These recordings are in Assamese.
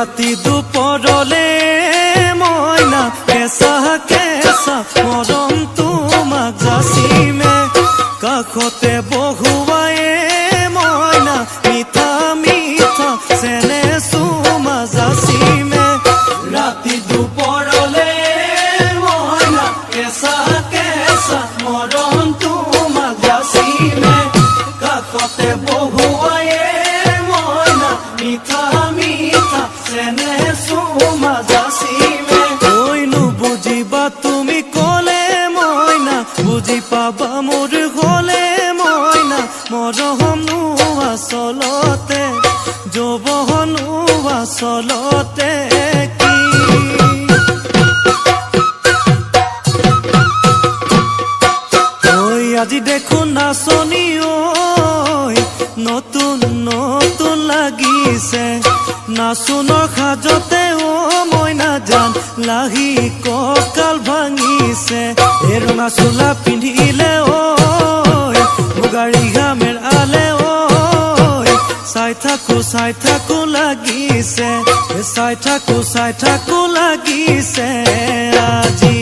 ৰাতি দুপৰলে মইনা কেঁচা কেঁচা মৰম তোমাক যাচিমে কাষতে বহুৱাই মইনা মিঠা মিঠা চেনে চুমা যাচিমে ৰাতি দুপৰলে মইনা কেঁচা কেঁচা মৰম তোমাক যাচিমে কাষতে বহুৱাই মইনা মিঠা মিঠা চেনে চুমা যাচিমে কৈনো বুজিবা তুমি ক'লে মইনা বুজি পাবা মোৰ হ'লে মইনা মৰমনো আচলতে যৌৱনো আচলতে কি ঐ আজি দেখোন নাচনি ঐ নতুন নতুন লাগিছে নাচোনৰ সাজতে অ মইনা জান লাহি কঁকাল ভাঙিছে ৰঙা চোলা পিন্ধিলে ঐ মুগাৰী ঘামেৰ আলে ঐ চাই থাকো লাগিছে চাই থাকো লাগিছে আজি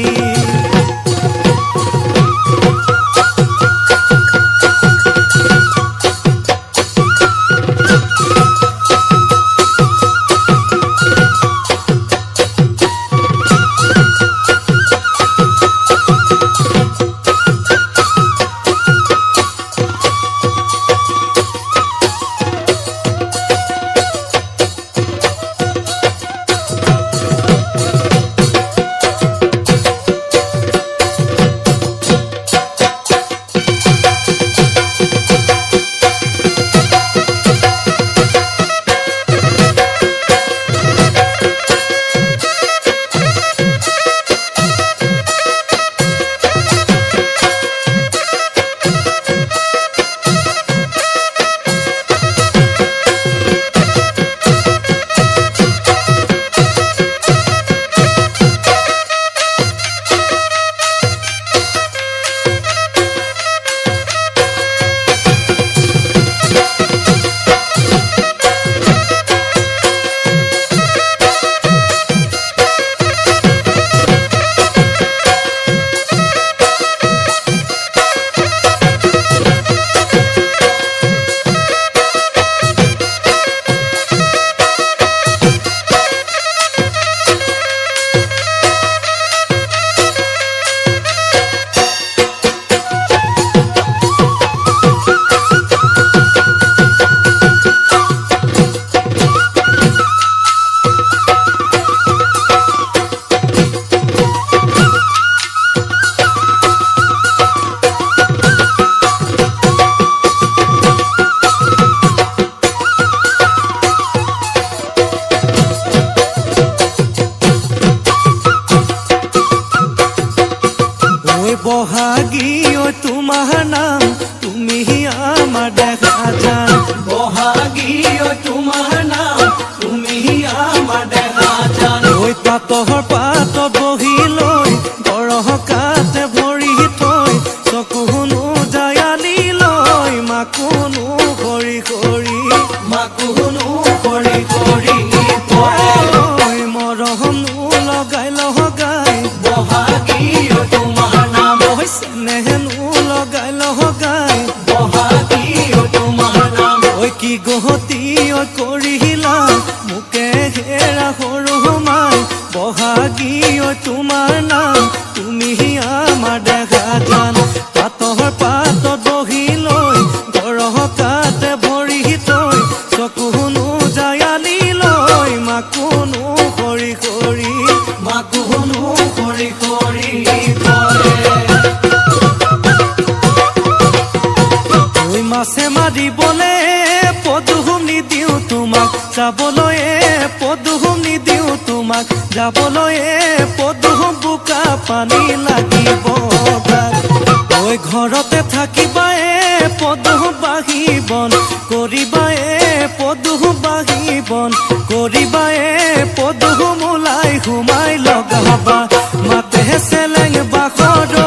বহাগী ঐ তোমাৰ নাম তুমি আমাৰ দেখা জান বহাগী ঐ তোমাৰ নাম তুমি আমাৰ দেখা জান ঐ পাতহৰ পাতত বহি লৈ গৰহকাতে ভৰি থৈ চকুনো জায়ালি লৈ মাকুনো কৰি কৰি মৰমনো লগাই বহাগী ঐ তোমাৰ চেনেহনো লগাই বহাগী ঐ তোমাৰ নাম ঐ কি গহতি ঐ কৰিলা মোকে হেৰা সৰু মাই বহাগী ঐ তোমাৰ নাম তুমি আমাৰ দেখা জান পাতহৰ পাতত বহি লৈ গৰহকাতে ভৰি থৈ চকুনো জায়ালি লৈ মাকুনো কৰি মাছে মাৰিবলে পদুম নিদিওঁ তোমাক যাবলৈ পদুম নিদিওঁ তোমাক যাবলৈ পদুম বোকা পানী লাগিব ঐ ঘৰতে থাকিবা পদুম বাঢ়িবন কৰিবা পদুম বাঢ়িবন কৰিবা পদুম ওলাই সোমাই লগাবা মাতে চেলেং বাখৰ